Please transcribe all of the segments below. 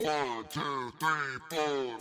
One, two, three, four.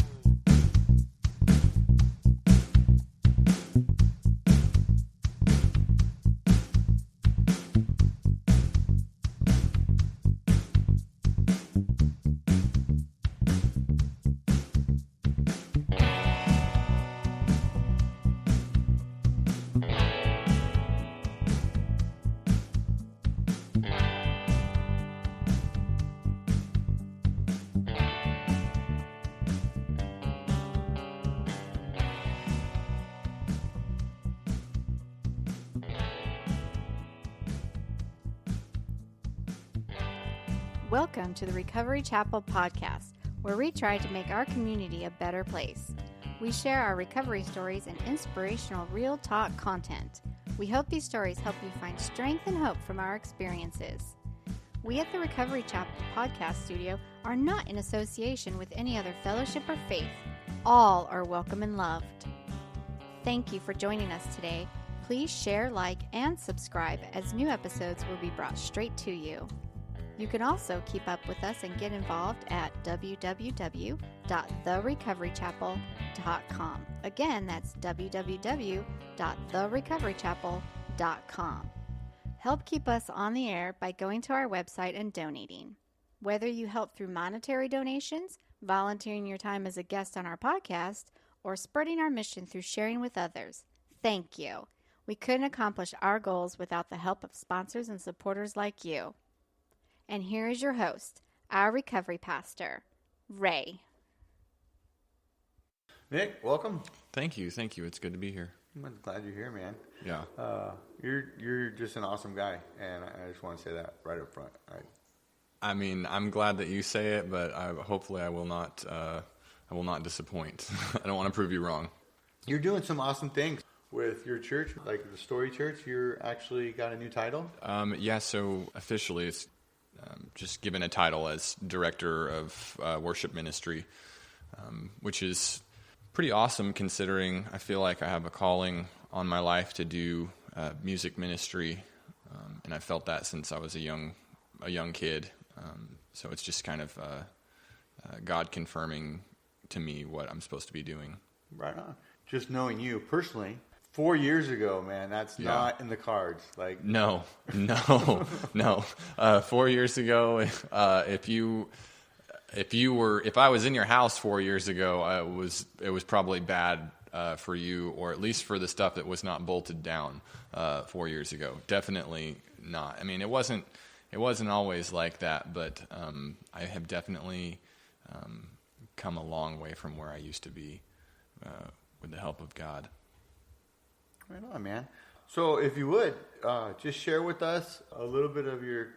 Welcome to the Recovery Chapel podcast, where we try to make our community a better place. We share our recovery stories and inspirational real talk content. We hope these stories help you find strength and hope from our experiences. We at the Recovery Chapel podcast studio are not in association with any other fellowship or faith. All are welcome and loved. Thank you for joining us today. Please share, like, and subscribe as new episodes will be brought straight to you. You can also keep up with us and get involved at www.therecoverychapel.com. Again, that's www.therecoverychapel.com. Help keep us on the air by going to our website and donating. Whether you help through monetary donations, volunteering your time as a guest on our podcast, or spreading our mission through sharing with others, thank you. We couldn't accomplish our goals without the help of sponsors and supporters like you. And here is your host, our recovery pastor, Ray. Nick, welcome. Thank you. It's good to be here. I'm glad you're here, man. Yeah. You're just an awesome guy, and I just want to say that right up front. I mean, I'm glad that you say it, but hopefully I will not disappoint. I don't want to prove you wrong. You're doing some awesome things with your church, like the Story Church. You're actually got a new title. Yeah. So officially, it's just given a title as director of worship ministry, which is pretty awesome considering I feel like I have a calling on my life to do music ministry, and I felt that since I was a young kid. So it's just kind of God confirming to me what I'm supposed to be doing. Right on. Just knowing you personally, 4 years ago, man, that's not in the cards. Like no. 4 years ago, if I was in your house 4 years ago, it was probably bad for you, or at least for the stuff that was not bolted down 4 years ago. Definitely not. I mean, it wasn't always like that, but I have definitely come a long way from where I used to be with the help of God. Right on, man. So if you would, just share with us a little bit of your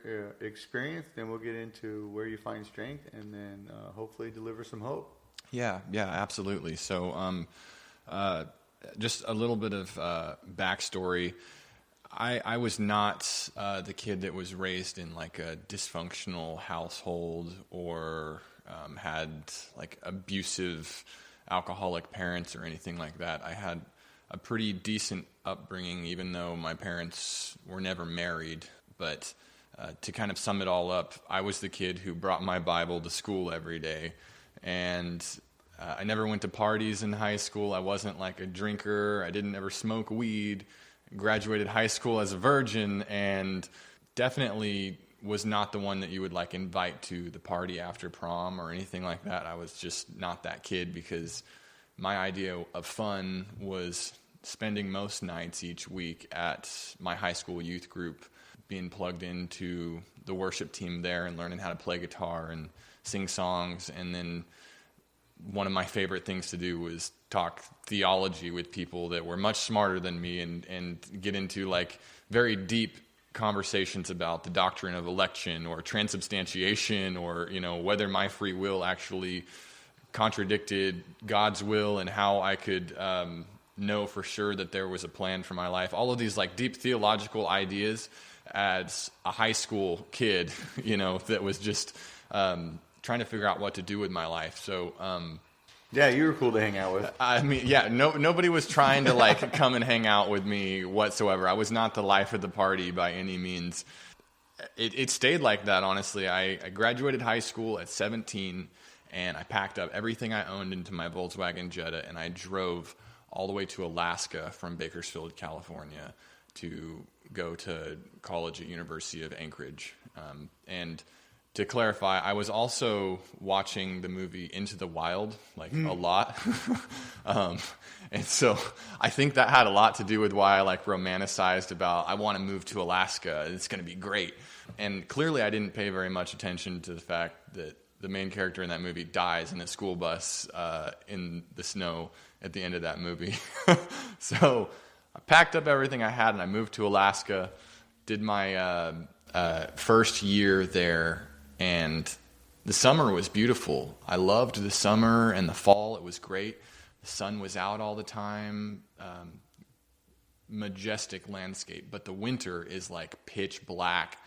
experience, then we'll get into where you find strength, and then hopefully deliver some hope. Yeah, absolutely. So just a little bit of backstory. I was not the kid that was raised in like a dysfunctional household or had like abusive alcoholic parents or anything like that. I had a pretty decent upbringing, even though my parents were never married. But to kind of sum it all up, I was the kid who brought my Bible to school every day. And I never went to parties in high school. I wasn't like a drinker. I didn't ever smoke weed. Graduated high school as a virgin, and definitely was not the one that you would like invite to the party after prom or anything like that. I was just not that kid, because my idea of fun was spending most nights each week at my high school youth group, being plugged into the worship team there and learning how to play guitar and sing songs. And then one of my favorite things to do was talk theology with people that were much smarter than me and get into like very deep conversations about the doctrine of election or transubstantiation, or, you know, whether my free will actually contradicted God's will and how I could know for sure that there was a plan for my life. All of these like deep theological ideas as a high school kid, you know, that was just trying to figure out what to do with my life. So yeah, you were cool to hang out with. I mean, yeah, nobody was trying to like come and hang out with me whatsoever. I was not the life of the party by any means. It stayed like that, honestly. I graduated high school at 17, And I packed up everything I owned into my Volkswagen Jetta, and I drove all the way to Alaska from Bakersfield, California, to go to college at University of Anchorage. And to clarify, I was also watching the movie Into the Wild, like a lot. And so I think that had a lot to do with why I like romanticized about, I want to move to Alaska. It's going to be great. And clearly I didn't pay very much attention to the fact that the main character in that movie dies in a school bus in the snow at the end of that movie. So I packed up everything I had and I moved to Alaska, did my first year there, and the summer was beautiful. I loved the summer and the fall. It was great. The sun was out all the time. Majestic landscape. But the winter is like pitch black,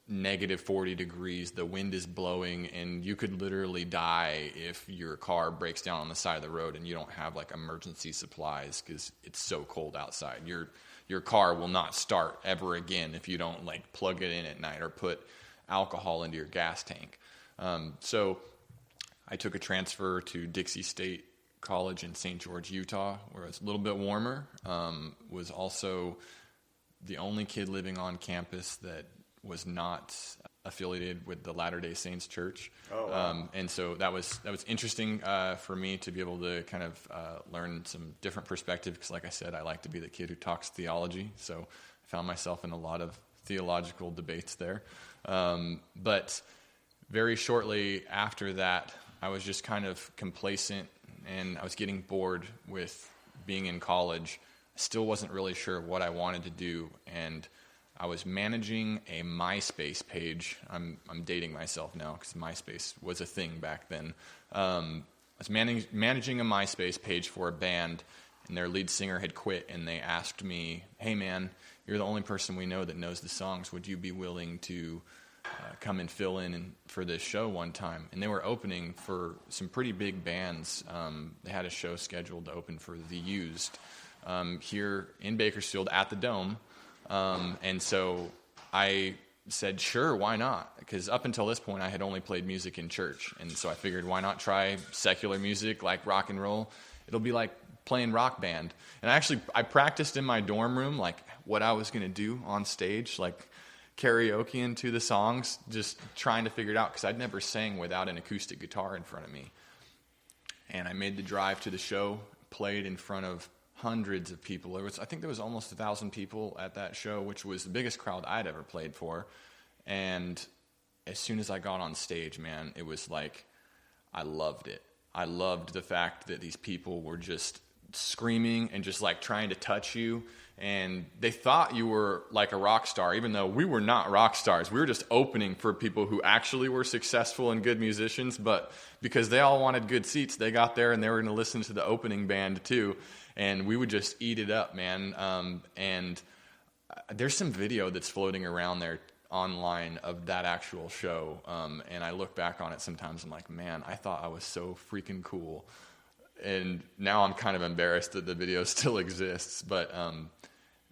negative 40 degrees. The wind is blowing, and you could literally die if your car breaks down on the side of the road and you don't have like emergency supplies because it's so cold outside. Your car will not start ever again if you don't like plug it in at night or put alcohol into your gas tank. So I took a transfer to Dixie State College in St. George, Utah, where it's a little bit warmer. Was also the only kid living on campus that was not affiliated with the Latter-day Saints Church. Oh, wow. And so that was interesting for me to be able to kind of learn some different perspective, because like I said, I like to be the kid who talks theology. So I found myself in a lot of theological debates there. But very shortly after that, I was just kind of complacent, and I was getting bored with being in college. I still wasn't really sure what I wanted to do, and I was managing a MySpace page. I'm dating myself now because MySpace was a thing back then. I was managing a MySpace page for a band, and their lead singer had quit, and they asked me, "Hey man, you're the only person we know that knows the songs. Would you be willing to come and fill in for this show one time?" And they were opening for some pretty big bands. They had a show scheduled to open for The Used here in Bakersfield at the Dome. And so I said, sure, why not? Because up until this point, I had only played music in church. And so I figured, why not try secular music like rock and roll? It'll be like playing rock band. And I practiced in my dorm room, like what I was going to do on stage, like karaokeing to the songs, just trying to figure it out, because I'd never sang without an acoustic guitar in front of me. And I made the drive to the show, played in front of hundreds of people. I think there was almost 1,000 people at that show, which was the biggest crowd I'd ever played for. And as soon as I got on stage, man, it was like, I loved it. I loved the fact that these people were just screaming and just like trying to touch you. And they thought you were like a rock star, even though we were not rock stars. We were just opening for people who actually were successful and good musicians. But because they all wanted good seats, they got there and they were going to listen to the opening band too. And we would just eat it up, man. And there's some video that's floating around there online of that actual show. And I look back on it sometimes. I'm like, man, I thought I was so freaking cool. And now I'm kind of embarrassed that the video still exists. But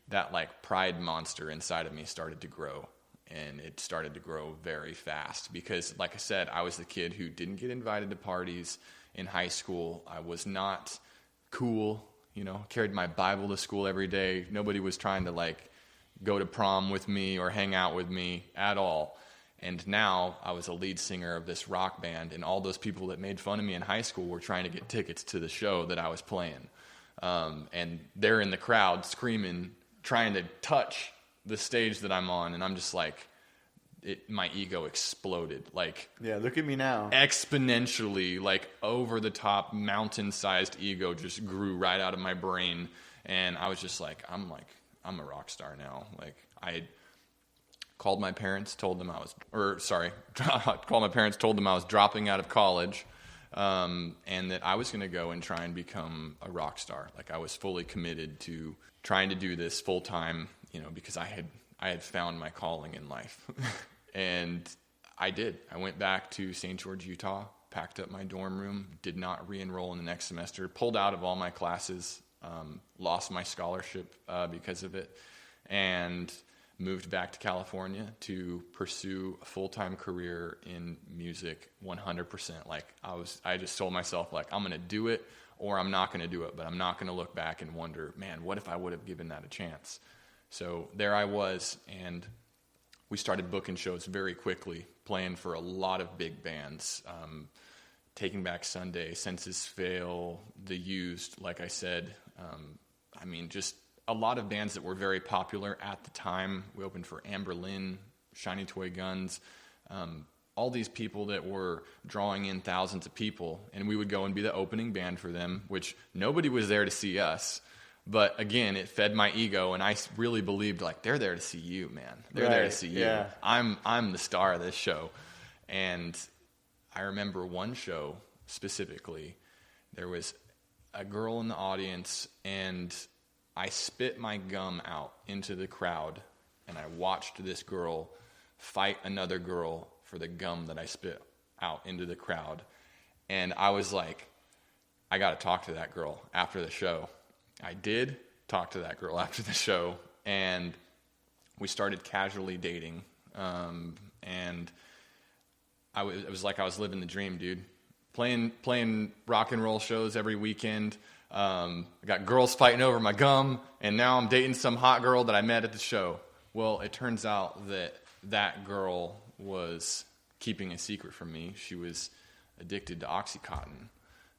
that like pride monster inside of me started to grow. And it started to grow very fast. Because like I said, I was the kid who didn't get invited to parties in high school. I was not cool. You know, carried my Bible to school every day. Nobody was trying to like go to prom with me or hang out with me at all. And now I was a lead singer of this rock band, and all those people that made fun of me in high school were trying to get tickets to the show that I was playing. And they're in the crowd screaming, trying to touch the stage that I'm on. And I'm just like, my ego exploded. Like, yeah, look at me now. Exponentially, like over the top, mountain-sized ego just grew right out of my brain, and I was just like, I'm a rock star now. Like, I called my parents, told them I was dropping out of college, and that I was going to go and try and become a rock star. Like, I was fully committed to trying to do this full time, you know, because I had found my calling in life. And I did. I went back to St. George, Utah, packed up my dorm room, did not re-enroll in the next semester, pulled out of all my classes, lost my scholarship because of it, and moved back to California to pursue a full-time career in music 100%. Like I just told myself, like, I'm going to do it or I'm not going to do it, but I'm not going to look back and wonder, man, what if I would have given that a chance? So there I was, and we started booking shows very quickly, playing for a lot of big bands, Taking Back Sunday, Senses Fail, The Used, like I said. Just a lot of bands that were very popular at the time. We opened for Amber Lynn, Shiny Toy Guns, all these people that were drawing in thousands of people, and we would go and be the opening band for them, which nobody was there to see us. But again, it fed my ego, and I really believed, like, they're there to see you, man. They're there to see you. Yeah. I'm the star of this show. And I remember one show specifically, there was a girl in the audience, and I spit my gum out into the crowd, and I watched this girl fight another girl for the gum that I spit out into the crowd. And I was like, I got to talk to that girl after the show. I did talk to that girl after the show, and we started casually dating. And it was like I was living the dream, dude. Playing rock and roll shows every weekend. I got girls fighting over my gum, and now I'm dating some hot girl that I met at the show. Well, it turns out that girl was keeping a secret from me. She was addicted to Oxycontin,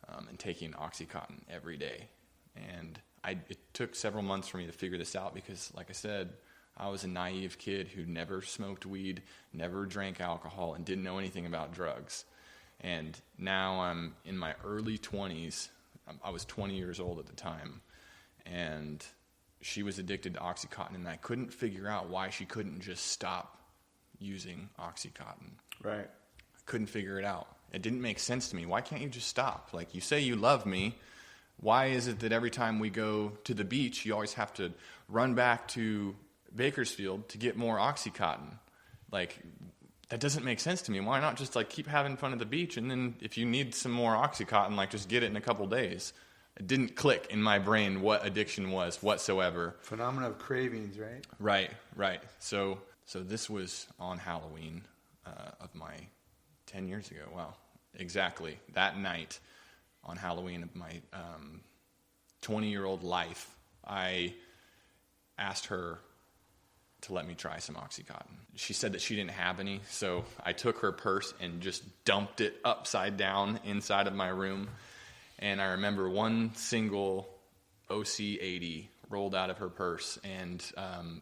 and taking Oxycontin every day. And it took several months for me to figure this out because, like I said, I was a naive kid who never smoked weed, never drank alcohol, and didn't know anything about drugs. And now I'm in my early 20s. I was 20 years old at the time, and she was addicted to Oxycontin, and I couldn't figure out why she couldn't just stop using Oxycontin. Right. I couldn't figure it out. It didn't make sense to me. Why can't you just stop? Like, you say you love me. Why is it that every time we go to the beach, you always have to run back to Bakersfield to get more Oxycontin? Like, that doesn't make sense to me. Why not just, like, keep having fun at the beach, and then if you need some more Oxycontin, like, just get it in a couple days? It didn't click in my brain what addiction was whatsoever. Phenomena of cravings, right? Right. So this was on Halloween of my 10 years ago. Wow, exactly. That night on Halloween of my 20-year-old life, I asked her to let me try some Oxycontin. She said that she didn't have any, so I took her purse and just dumped it upside down inside of my room. And I remember one single OC80 rolled out of her purse, and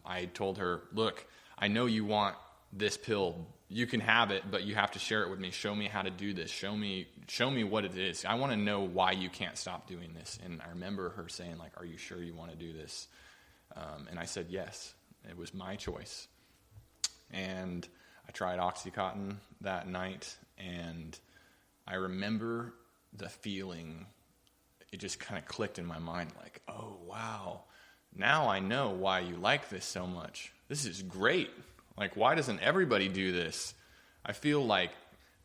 I told her, look, I know you want this pill. You can have it, but you have to share it with me. Show me how to do this. Show me what it is. I want to know why you can't stop doing this. And I remember her saying, like, are you sure you want to do this? And I said yes. It was my choice. And I tried Oxycontin that night, and I remember the feeling. It just kind of clicked in my mind, like, oh, wow. Now I know why you like this so much. This is great. Like, why doesn't everybody do this? I feel like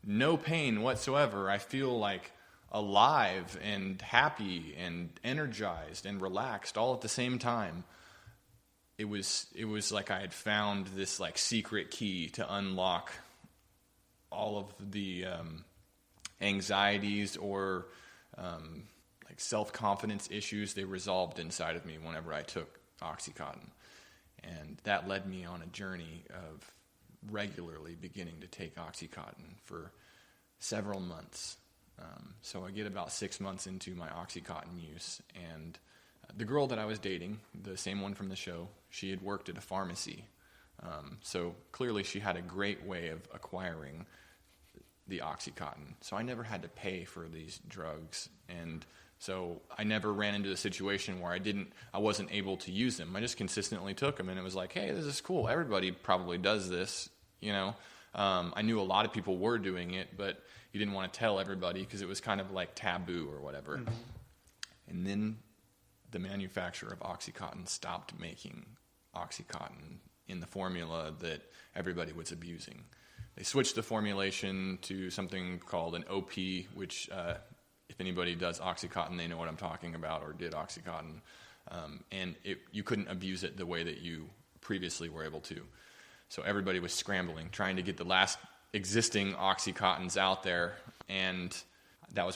no pain whatsoever. I feel like alive and happy and energized and relaxed all at the same time. It was like I had found this, like, secret key to unlock all of the anxieties or like self-confidence issues. They resolved inside of me whenever I took Oxycontin. And that led me on a journey of regularly beginning to take Oxycontin for several months. So I get about 6 months into my Oxycontin use, and the girl that I was dating, the same one from the show, she had worked at a pharmacy. So clearly she had a great way of acquiring the Oxycontin. So I never had to pay for these drugs, and so I never ran into a situation where I wasn't able to use them. I just consistently took them, and it was like, hey, this is cool. Everybody probably does this, you know. I knew a lot of people were doing it, but you didn't want to tell everybody because it was kind of like taboo or whatever. Mm-hmm. And then the manufacturer of Oxycontin stopped making Oxycontin in the formula that everybody was abusing. They switched the formulation to something called an OP, which if anybody does Oxycontin, they know what I'm talking about, or did Oxycontin. And you couldn't abuse it the way that you previously were able to. So everybody was scrambling, trying to get the last existing OxyContins out there, and that was